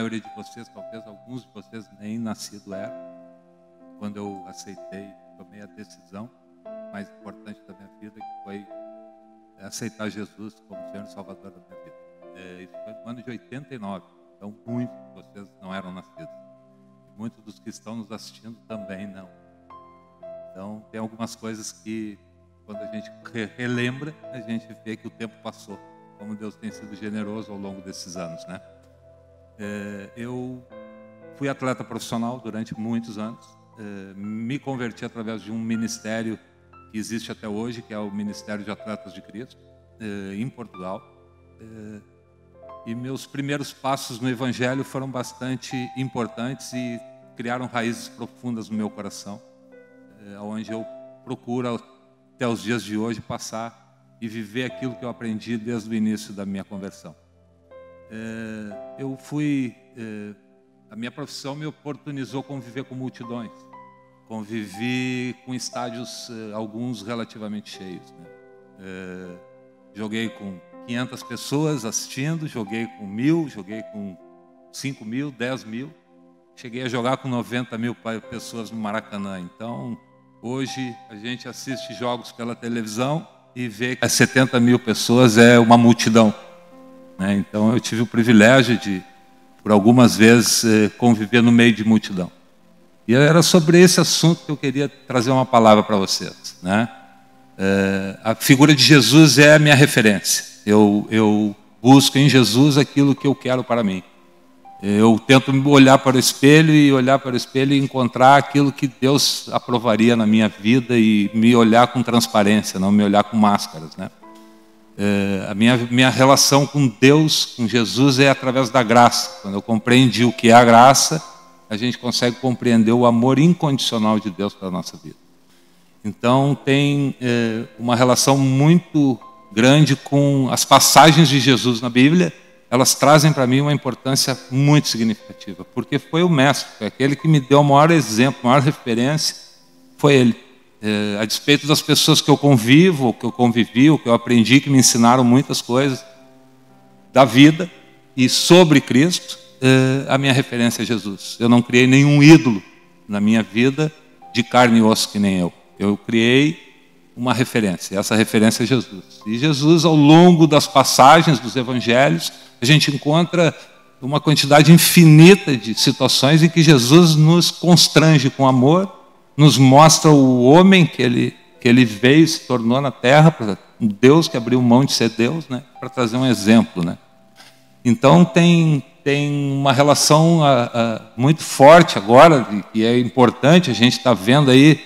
maioria de vocês, talvez alguns de vocês nem nascido eram, quando eu aceitei, tomei a decisão mais importante da minha vida, que foi aceitar Jesus como Senhor e Salvador da minha vida. Isso foi no ano de 89, então muitos de vocês não eram nascidos. Muitos dos que estão nos assistindo também não. Então tem algumas coisas que, quando a gente relembra, a gente vê que o tempo passou, como Deus tem sido generoso ao longo desses anos, né? Eu fui atleta profissional durante muitos anos, me converti através de um ministério que existe até hoje, que é o Ministério de Atletas de Cristo, em Portugal. E meus primeiros passos no Evangelho foram bastante importantes e criaram raízes profundas no meu coração, onde eu procuro, até os dias de hoje, passar e viver aquilo que eu aprendi desde o início da minha conversão. A minha profissão me oportunizou conviver com multidões. Convivi com estádios, alguns relativamente cheios, né? Joguei com 500 pessoas assistindo, joguei com 1.000, joguei com 5.000, 10.000. Cheguei a jogar com 90.000 pessoas no Maracanã. Então, hoje a gente assiste jogos pela televisão e vê que 70.000 pessoas é uma multidão, né? Então, eu tive o privilégio de, por algumas vezes, conviver no meio de multidão. E era sobre esse assunto que eu queria trazer uma palavra para vocês, né? A figura de Jesus é a minha referência. Eu busco em Jesus aquilo que eu quero para mim. Eu tento olhar para o espelho e encontrar aquilo que Deus aprovaria na minha vida e me olhar com transparência, não me olhar com máscaras, né? A minha relação com Deus, com Jesus, é através da graça. Quando eu compreendi o que é a graça, a gente consegue compreender o amor incondicional de Deus para a nossa vida. Então, tem uma relação muito grande com as passagens de Jesus na Bíblia. Elas trazem para mim uma importância muito significativa, porque foi o mestre, foi aquele que me deu o maior exemplo, a maior referência, foi ele. A despeito das pessoas que eu convivo, que eu convivi, que eu aprendi, que me ensinaram muitas coisas da vida e sobre Cristo, a minha referência é Jesus. Eu não criei nenhum ídolo na minha vida de carne e osso que nem eu. Eu criei uma referência, essa referência é Jesus. E Jesus, ao longo das passagens dos evangelhos, a gente encontra uma quantidade infinita de situações em que Jesus nos constrange com amor, nos mostra o homem que ele veio e se tornou na terra, um Deus que abriu mão de ser Deus, né, para trazer um exemplo, né? Então tem uma relação muito forte agora, e é importante, a gente está vendo aí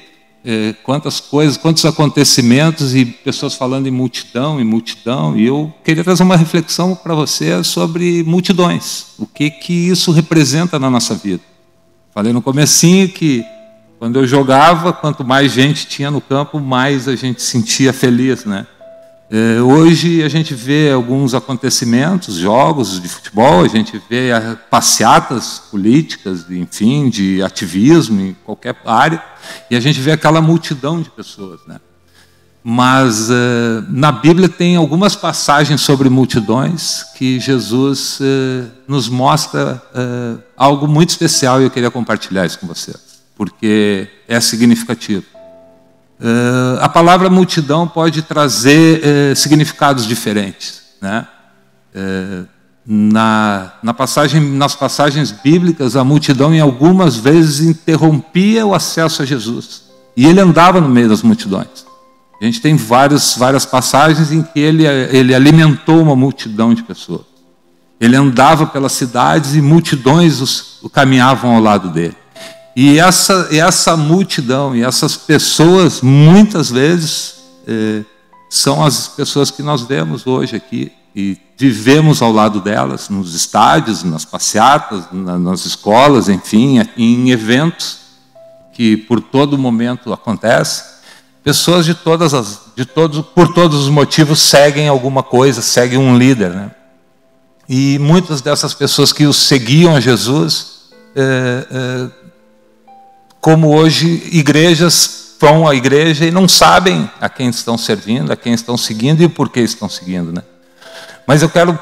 quantas coisas, quantos acontecimentos e pessoas falando em multidão, e eu queria trazer uma reflexão para você sobre multidões, o que isso representa na nossa vida. Falei no comecinho que quando eu jogava, quanto mais gente tinha no campo, mais a gente sentia feliz, né? Hoje a gente vê alguns acontecimentos, jogos de futebol, a gente vê passeatas políticas, enfim, de ativismo em qualquer área, e a gente vê aquela multidão de pessoas, né? Mas na Bíblia tem algumas passagens sobre multidões que Jesus nos mostra algo muito especial e eu queria compartilhar isso com vocês, porque é significativo. A palavra multidão pode trazer significados diferentes, né? Nas passagens bíblicas, a multidão em algumas vezes interrompia o acesso a Jesus e ele andava no meio das multidões. A gente tem várias passagens em que ele alimentou uma multidão de pessoas. Ele andava pelas cidades e multidões caminhavam ao lado dele. E essa multidão e essas pessoas, muitas vezes, são as pessoas que nós vemos hoje aqui e vivemos ao lado delas, nos estádios, nas passeatas, nas escolas, enfim, em eventos que por todo momento acontecem. Pessoas por todos os motivos seguem alguma coisa, seguem um líder, né? E muitas dessas pessoas que os seguiam a Jesus, como hoje igrejas vão à igreja e não sabem a quem estão servindo, a quem estão seguindo e por que estão seguindo, né? Mas eu quero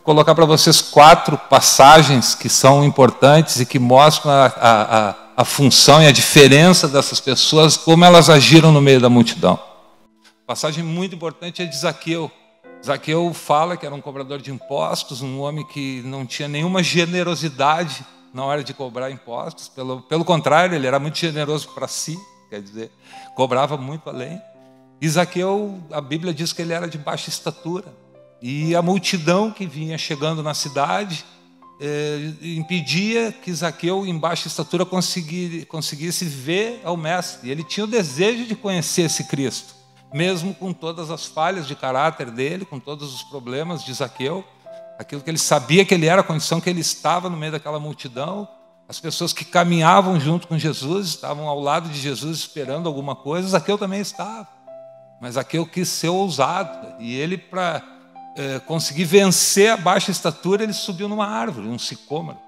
colocar para vocês 4 passagens que são importantes e que mostram a função e a diferença dessas pessoas, como elas agiram no meio da multidão. Passagem muito importante é de Zaqueu. Zaqueu fala que era um cobrador de impostos, um homem que não tinha nenhuma generosidade na hora de cobrar impostos. Pelo contrário, ele era muito generoso para si, quer dizer, cobrava muito além. E Zaqueu, a Bíblia diz que ele era de baixa estatura. E a multidão que vinha chegando na cidade impedia que Zaqueu, em baixa estatura, conseguisse ver ao Mestre. E ele tinha o desejo de conhecer esse Cristo, mesmo com todas as falhas de caráter dele, com todos os problemas de Zaqueu, aquilo que ele sabia que ele era, a condição que ele estava no meio daquela multidão. As pessoas que caminhavam junto com Jesus, estavam ao lado de Jesus esperando alguma coisa, Zaqueu também estava. Mas Zaqueu quis ser ousado, e ele, para conseguir vencer a baixa estatura, ele subiu numa árvore, um sicômoro.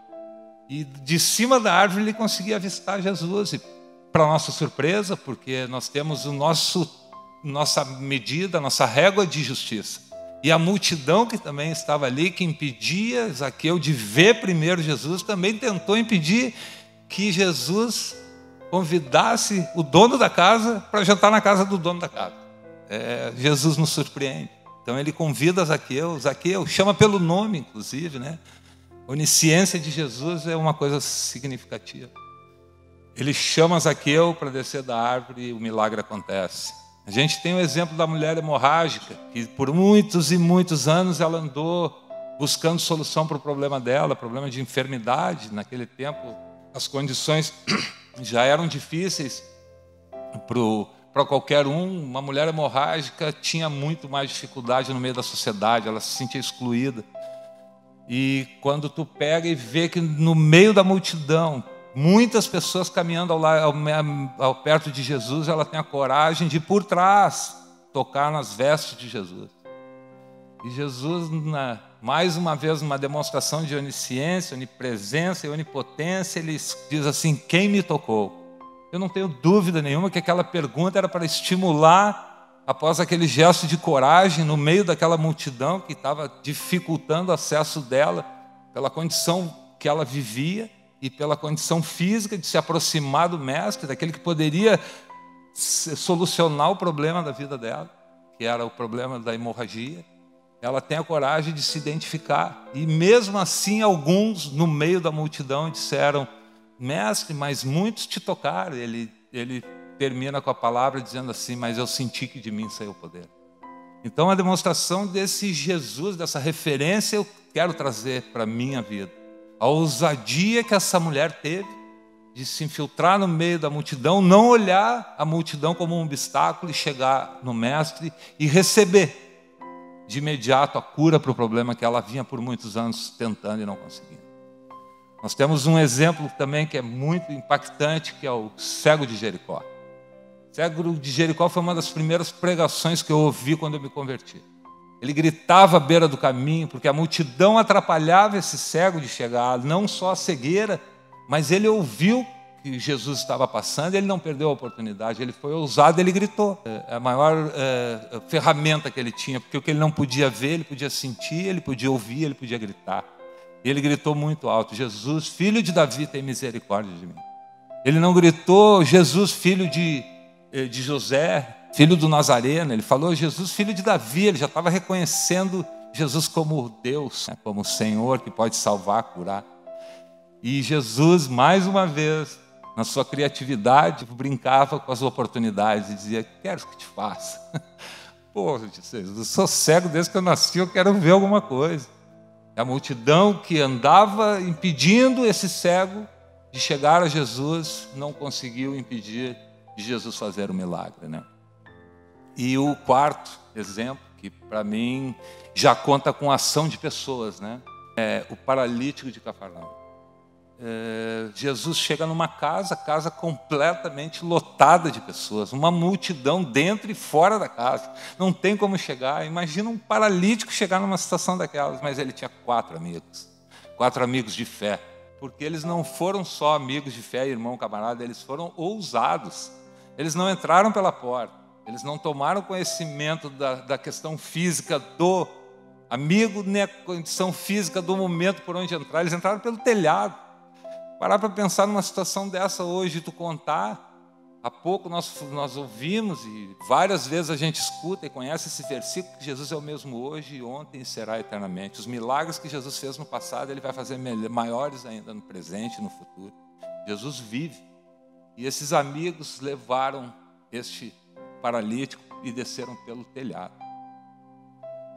E de cima da árvore ele conseguia avistar Jesus. E, para nossa surpresa, porque nós temos nossa medida, nossa régua de justiça. E a multidão que também estava ali, que impedia Zaqueu de ver primeiro Jesus, também tentou impedir que Jesus convidasse o dono da casa para jantar na casa do dono da casa. Jesus nos surpreende. Então ele convida Zaqueu, chama pelo nome, inclusive, né? A onisciência de Jesus é uma coisa significativa. Ele chama Zaqueu para descer da árvore e o milagre acontece. A gente tem o exemplo da mulher hemorrágica, que por muitos e muitos anos ela andou buscando solução para o problema dela, problema de enfermidade. Naquele tempo as condições já eram difíceis para qualquer um. Uma mulher hemorrágica tinha muito mais dificuldade no meio da sociedade, ela se sentia excluída. E quando tu pega e vê que no meio da multidão, muitas pessoas caminhando ao perto de Jesus, ela tem a coragem de, por trás, tocar nas vestes de Jesus. E Jesus, mais uma vez, numa demonstração de onisciência, onipresença e onipotência, ele diz assim: quem me tocou? Eu não tenho dúvida nenhuma que aquela pergunta era para estimular, após aquele gesto de coragem, no meio daquela multidão que estava dificultando o acesso dela, pela condição que ela vivia e pela condição física de se aproximar do Mestre, daquele que poderia solucionar o problema da vida dela, que era o problema da hemorragia. Ela tem a coragem de se identificar. E mesmo assim, alguns no meio da multidão disseram: Mestre, mas muitos te tocaram. Ele termina com a palavra dizendo assim: mas eu senti que de mim saiu o poder. Então a demonstração desse Jesus, dessa referência, eu quero trazer para a minha vida. A ousadia que essa mulher teve de se infiltrar no meio da multidão, não olhar a multidão como um obstáculo e chegar no Mestre e receber de imediato a cura para o problema que ela vinha por muitos anos tentando e não conseguindo. Nós temos um exemplo também que é muito impactante, que é o cego de Jericó. O cego de Jericó foi uma das primeiras pregações que eu ouvi quando eu me converti. Ele gritava à beira do caminho, porque a multidão atrapalhava esse cego de chegar, não só a cegueira, mas ele ouviu que Jesus estava passando, ele não perdeu a oportunidade, ele foi ousado, ele gritou. É a maior ferramenta que ele tinha, porque o que ele não podia ver, ele podia sentir, ele podia ouvir, ele podia gritar. E ele gritou muito alto: Jesus, filho de Davi, tem misericórdia de mim. Ele não gritou: Jesus, filho de José, filho do Nazareno. Ele falou: Jesus, filho de Davi. Ele já estava reconhecendo Jesus como Deus, né, como o Senhor que pode salvar, curar. E Jesus, mais uma vez, na sua criatividade, brincava com as oportunidades e dizia: quero que te faça. Pô, Jesus, eu sou cego desde que eu nasci, eu quero ver alguma coisa. A multidão que andava impedindo esse cego de chegar a Jesus não conseguiu impedir de Jesus fazer o milagre, né? E o quarto exemplo, que para mim já conta com ação de pessoas, né? É o paralítico de Cafarnaum. Jesus chega numa casa completamente lotada de pessoas, uma multidão dentro e fora da casa, não tem como chegar. Imagina um paralítico chegar numa situação daquelas, mas ele tinha 4 amigos de fé, porque eles não foram só amigos de fé, irmão, camarada, eles foram ousados. Eles não entraram pela porta, eles não tomaram conhecimento da questão física do Amigo nem a condição física do momento por onde entrar, eles entraram pelo telhado. Parar para pensar numa situação dessa hoje, tu contar. Há pouco nós ouvimos e várias vezes a gente escuta e conhece esse versículo que Jesus é o mesmo hoje, ontem e será eternamente. Os milagres que Jesus fez no passado, Ele vai fazer maiores ainda no presente e no futuro. Jesus vive. E esses amigos levaram este paralítico e desceram pelo telhado.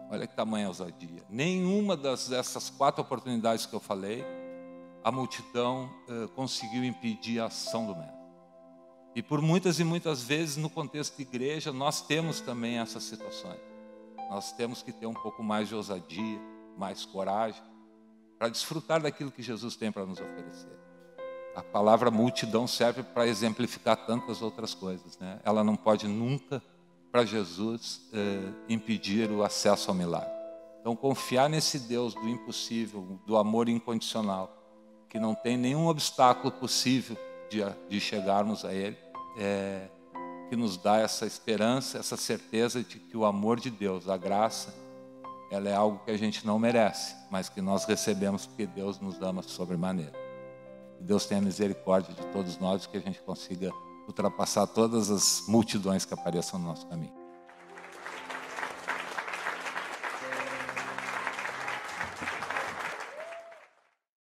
Olha que tamanha ousadia. Nenhuma dessas 4 oportunidades que eu falei, a multidão conseguiu impedir a ação do Mestre. E por muitas e muitas vezes, no contexto de igreja, nós temos também essas situações. Nós temos que ter um pouco mais de ousadia, mais coragem, para desfrutar daquilo que Jesus tem para nos oferecer. A palavra multidão serve para exemplificar tantas outras coisas, né? Ela não pode nunca, para Jesus, impedir o acesso ao milagre. Então, confiar nesse Deus do impossível, do amor incondicional, que não tem nenhum obstáculo possível de chegarmos a Ele, que nos dá essa esperança, essa certeza de que o amor de Deus, a graça, ela é algo que a gente não merece, mas que nós recebemos porque Deus nos ama sobremaneira. Que Deus tenha misericórdia de todos nós, que a gente consiga ultrapassar todas as multidões que apareçam no nosso caminho.